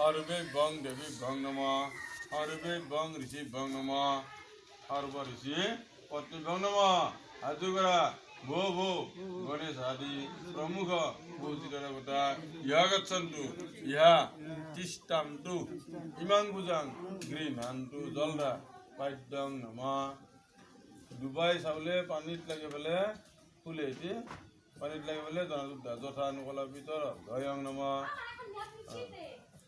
Arbe Bang Devi Bang Nama, Arbe Bang Rishi Bang Nama, Arba Rishi Patni Bang Nama, Azugara, Bobo, Ganesh Adi, Pramukha, Bhujiragata, Yagatsantu, Yaha, Tistamtu, Imang Bujang, Green Antu, Zalda, Paidang Nama, Dubai Savle, Panit Lagavale, Puleti, Panit Lagavale, Jotan Walapitor, Goyang Nama,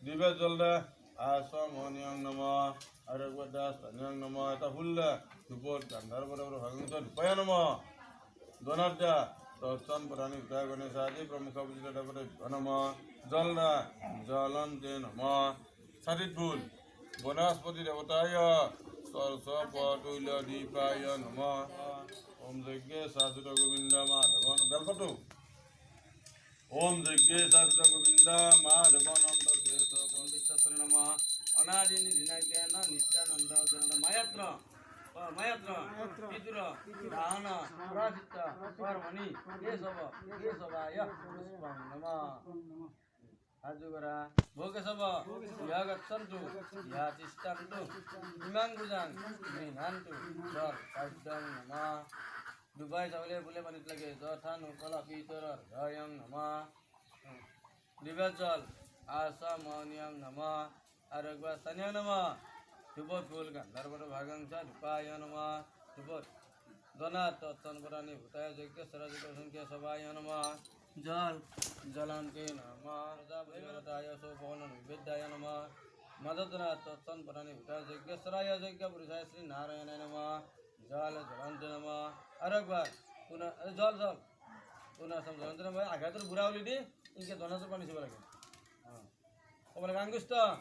Diba Zalda, Asam Onyang Nama, Aragwadas, Tanyang Nama, Tahulla, Dupot, Gandharvara, Hangutan, Payanama, Donata, Tosan Parani, Ganesh Adi, Pramukha Bhujiragata, Nama, Zalda, Jalante Nama, Sadipul, Bonaspati Devataya, Sarsa Patuila Dipaya Nama, Om Jagge Sasuta Govinda Madhavan Belpatu, Om Jagge Sasuta Govinda Madhavan Amtakesa Pandistasri Nama, Anadini Dinakena Nityananda Mayatra, Mayatra, Pidura, Dahana, Pradita, Parmani, Kesavaya, Nama. Azugara, Bhokasava, Yagatsantu, Yatistantu, Imanguzang, Minantu, Sar, Paidang Nama, Dubai Savale Pule Manitlage, Zothan, Ukala Peter, Gayang Nama, Divajal, Asa Moniang Nama, Aragwa Sanya Nama, Dubot Vulgan, Darbata Bhagangsa, Dupaya Nama, Dubot, Donat, Tanparani, Utaya Jaka, Sarajika Sankhya Savaya Nama, Jal, Jalante Nama, Bhagataya Sopon, Vidaya Nama, Madadana, Totan Parani, Saraya Jaka, Precisely Narayana Nama, Jal, Jalante Nama, Aragwa, Jal, Una some Jantanama, I got to Buravidi, in the Donata Panisivaka. Gangusta,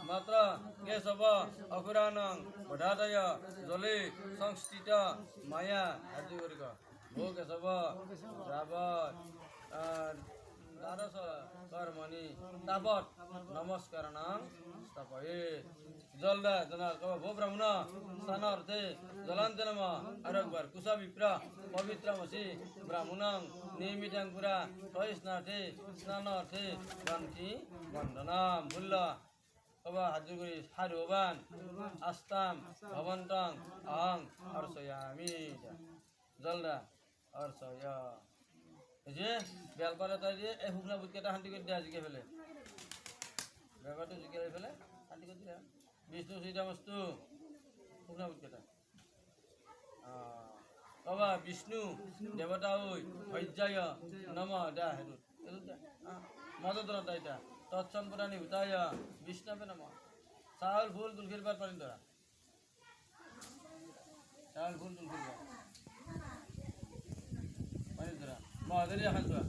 Matra, Kesava, Akuranang, Badadaya, Zoli, Sangstita, Maya, Adivurika, Bhokasava, Rabat. Darasa Karmani Tabat Namaskaranam Stapaye Zalda Jana Kava Bobramuna Sanarte Jalantanama Aragbar Kusa Vipra Pavitra Masi Brahmunam Nimitangpura Toisnate Snanarte Ganti Vandanam Bulla Kava Hajuguri Haruban Astam Bhavantang Aham Arsayami Zalda Arsaya যে বেলপারে তাই যে এই হুকনা বুটকেটা হান্টি করে দেয়া জিকে ফেলে ব্যাপারটা জিকে ফেলে হান্টি করে দেয়া বিষ্ণু শ্রীটা বস্তু হুকনা বুটকেটা বাবা বিষ্ণু দেবতা ওই হৈজ্যায় নম দা হেতু মদতরা তাইটা তৎসম পুরাণী ভূতায় বিষ্ণবে নম চাউল ফুল তুলসীর পাত পানি ধরা চাউল ফুল তুলসীর পাত পানি ধরা Madhuri Hansa.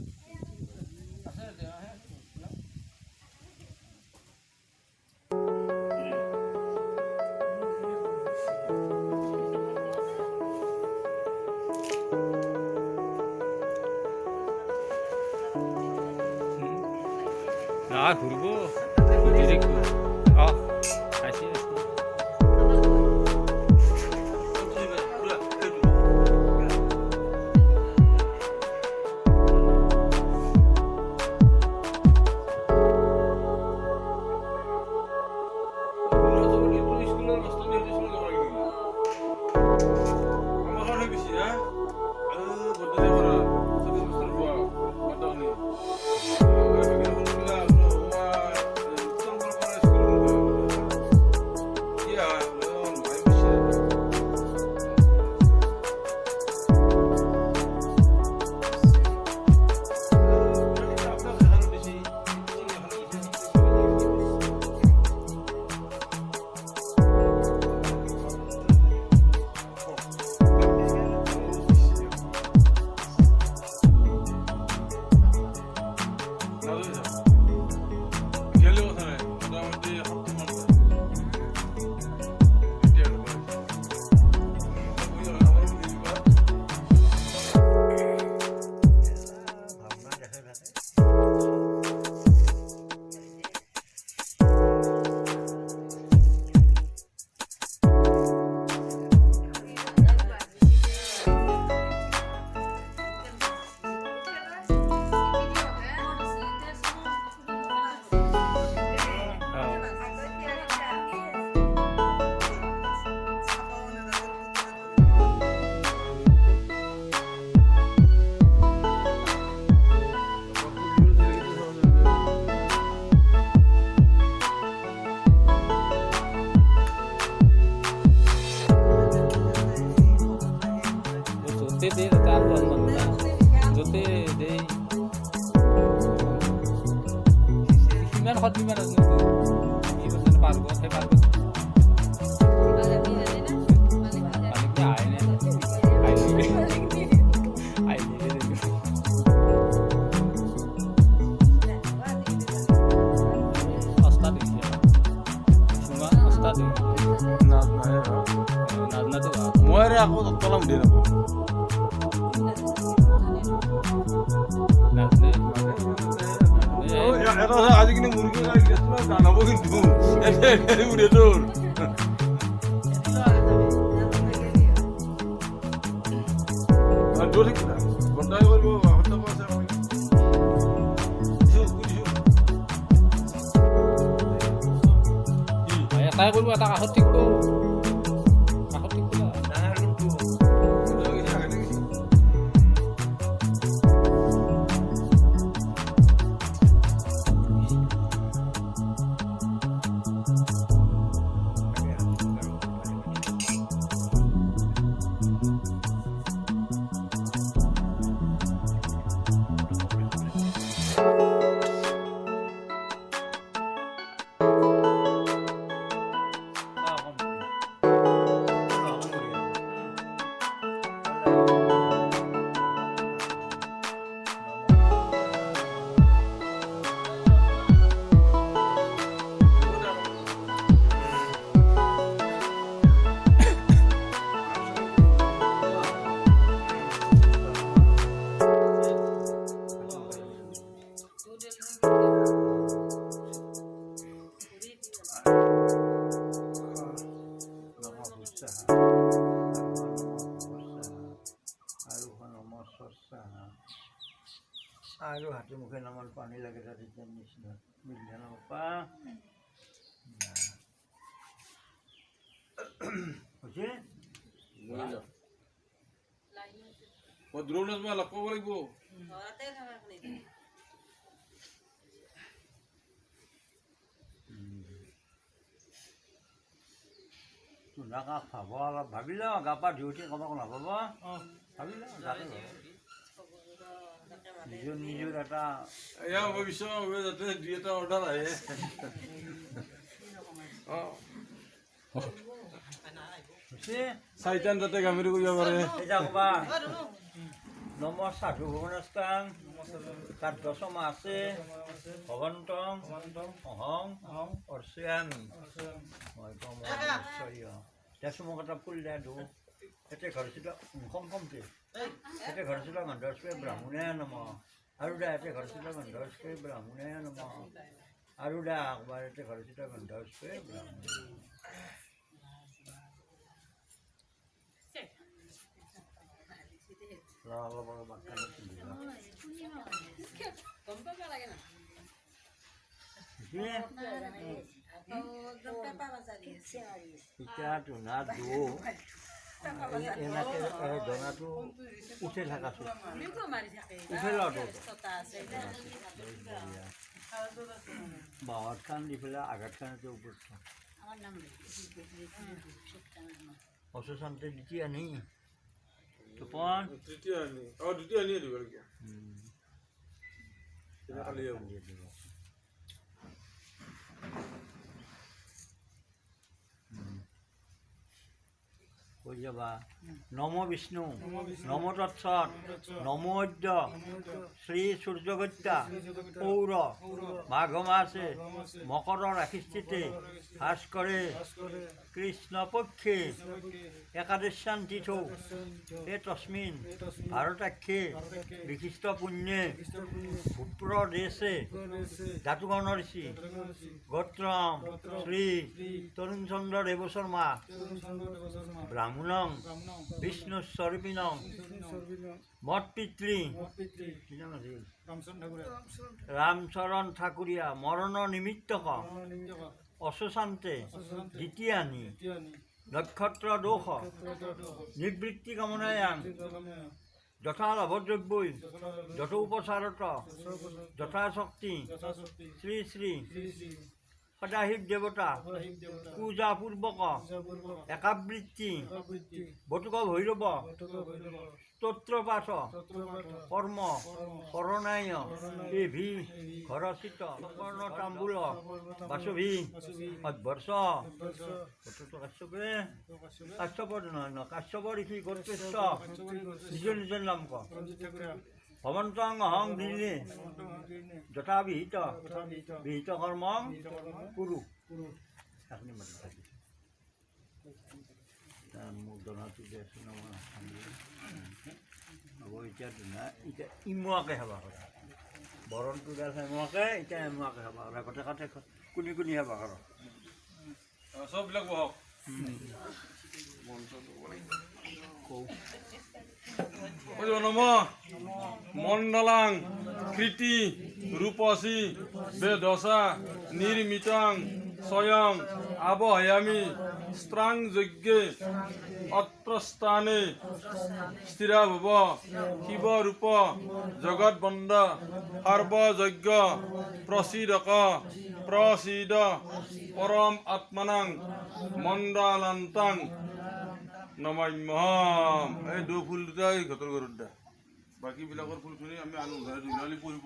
Asal dia है ना? ना खुरबो, दीदी को, ऐसी ऐसी. এই বছর পারবো সেই পারবো মালিককে আইনে ওস্তাদ সুমা ওস্তাদ নাজনা তো মই আকৌ তলাম দিয়ে নাপাওঁ নাজনে এটা আজি কিন্তু মুৰ্গী জানাব কিন্তু উৰে তোৰ দৌৰি বন্ধাই কৰিব এটাই কৰিব এটা কাষত ঠিক কৰোঁ কাষত ঠিক কৰিলা আৰু হাতে মুখে নামাল পানী লাগে তাত এতিয়া নিচিনা মিলিলে নাপা হৈছে মই দ্ৰোণ মই লগ পাব লাগিব চুনাকা খাব অলপ ভাবি লওঁ গা পা ধুই উঠি কাৰোবাক নাপাব ভাবি লওঁ নিজৰ নিজৰ এটা এয়া মই বিচৰা যাতে দুই এটা অৰ্ডাৰ আহে চাৰিটান যাতে গামীৰ কৰিব পাৰে এতিয়া ক'বা নমৰ সাধু ভুৱনস্থান তাত দশমা আছে ভগৱন্তং অহং অৰ্চয়ামি মই কম দেশমক এটা ফুল দিয়া দিওঁ এতিয়া ঘৰ চিটা কমকে এতিয়া ঘৰ চিটা গন্ধৰ্ষে ব্ৰাহ্মণে নম আৰু দা এতিয়া ঘৰ চিটা গন্ধৰ্ষে ব্ৰাহ্মণে নম আৰু দা একবাৰ এতিয়া ঘৰ চিটা গন্ধৰ্ষে ব্ৰাহ্মণে ইটাটো না দো এনেকে দনাটো উঠে থাকাছো উঠে লওঁতে বাঁহত খান দি পেলাই আঘাত খানতে ওপৰত অশান্তি দ্বিতীয় আনি তপন তৃতীয় আনি দ্বিতীয় আনিয়ে দিব লাগিব কালি কৈ যাবা নম বিষ্ণু নম তৎসৎ নম অদ্য শ্ৰী সূৰ্যগত্যা পৌৰ মাঘ মাসে মকৰ ৰাশিস্থিতে ভাস্কৰে কৃষ্ণপক্ষে একাদশ্যান তিথৌ এ তস্মিন ভাৰতাক্ষে বিশিষ্ট পুণ্যে ভূপ্ৰদেশে ধাতুগণ ঋষি গোত্ৰম শ্ৰী তৰুণ চন্দ্ৰ দেৱ শৰ্মা ব্ৰাহ্মণং বিষ্ণুস্বৰূপিণং মত পিতৃ ৰামচৰণ ঠাকুৰীয়া মৰণ নিমিত্তক অশান্তে দ্বিতীয়ানি নক্ষত্ৰ দোষ নিবৃত্তি কামনায়াং যথা লাভদ্ৰব্যই যথোপচাৰত যথাশক্তি শ্ৰী শ্ৰী সদাশিৱ দেৱতা পূজাপূৰ্বক একাবৃত্তি বটুক ভৈৰৱ স্তোত্ৰপাঠ কৰ্ম কৰণায় এভি ঘৰচিত কৰ্ণ তাম্বুল বাসভি অধ্বৰ্ষ কাশ্যপৰ নহয় কাশ্যপৰ ঋষি গোত্ৰেশ্ব নিজৰ নিজৰ নাম ক ভৱন্তং অহং দিল্লী যথা বিহিত বিহিত কৰ্ম কুৰু আপুনি মানে থাকি মোক জনাটো যে আছে হ'ব এতিয়া এতিয়া ইমুৱাকে হেবা কৰা বৰণটো আছে এমুৱাকে এতিয়া এমুৱাকে হেবা কৰা গোটেই কাঠে কুনি কুনি হেবা কৰা চববিলাক বহক নম মণ্ডলাং কৃতি ৰূপসী বেদসা নিৰ্মিতাং স্বয়ং আবহয়ামি স্ত্ৰাং যজ্ঞে অত্ৰস্থানে স্থিৰা ভৱ শিৱৰূপ জগৎবন্দ সৰ্বযজ্ঞ প্ৰসিদক প্ৰসিদ পৰম আত্মনাং মণ্ডলান্তাং নমাম্যহম এই দু ফুল দুটা এই ঘৰৰ ঘৰত দা বাকীবিলাকৰ ফুলখিনি আমি আনো ঘৰে দুলালি পৰিব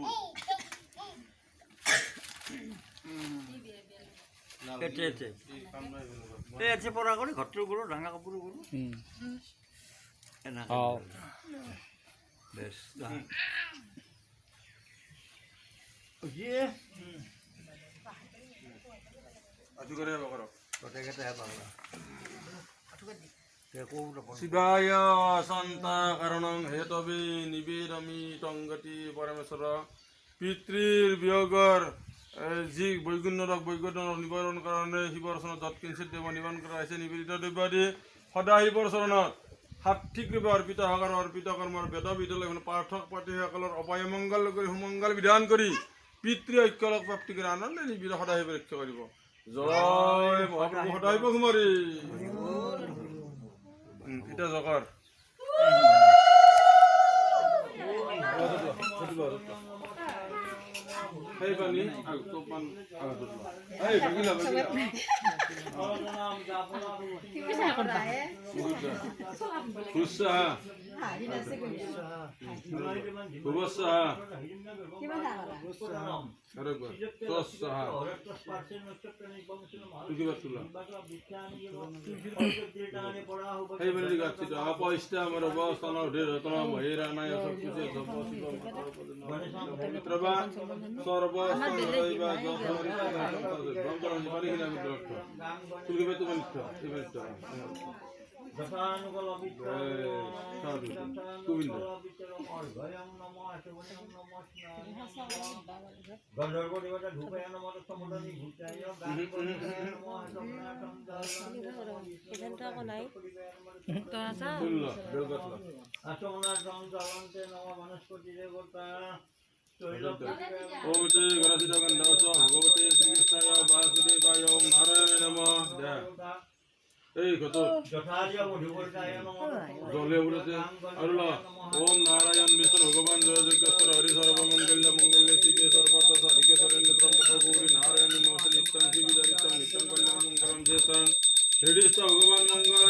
এতে পৰা কৰি ঘৰটোৰ কৰোঁ ডাঙৰ কাপোৰ কৰোঁ বেছ আজু কৰে কৰক গোটেইকেইটা হেবা কৰা শিৱায় সন্তা কাৰণং হেতবে নিবেদমি তংগতি পৰমেশ্বৰ পিতৃৰ বিয়োগৰ যি বৈগুণ্যৰক নিবাৰণ কাৰণে শিৱৰ চৰণত যৎকিঞ্চিত দেৱ নিবাৰণ কৰা হৈছে নিবেদিত দ্ৰব্যাদি সদা শিৱৰ চৰণত সাত্বিকৰূপে অৰ্পিত হক আৰু অৰ্পিত কৰ্মৰ বেদ বিদ্যালয় পাৰ্থক পাৰ্থীসকলৰ অপায় মংগল কৰি সুমংগল বিধান কৰি পিতৃ ঐক্যলক প্ৰাপ্তি কৰি আনন্দে নিবিড় সদা শিৱ ৰক্ষা কৰিব জয় মহাপ্ৰভু সদা শিৱ কুমাৰী এটা জগৰ Hey Bani, aku topan aku dulu. Hey, bagilah. Usaha. Usaha. Ada gua. Usaha. Tujuh betul. Hey Bani diganti dah. Apa istilah merubah tanah udah tanah mahir anak yang sebutnya sebut. Terba. Sorba sorba Omte Garasita Gandasa Bhagavate Sri Krishnaya Vasudevaya Om Narayana Namah. Hey Gato. Jole bolte. Arula. Om Narayan Vishnu Bhagavan Jayakeswar Hari Sarva Mangalya Mangalya Shive Sarvartha Sadhike Sarendra Brahmapuri Narayana Namaste Nityam Shivi Jaritam Nityam Kalyanam Mangalam Jesan Hridista Bhagavan Mangal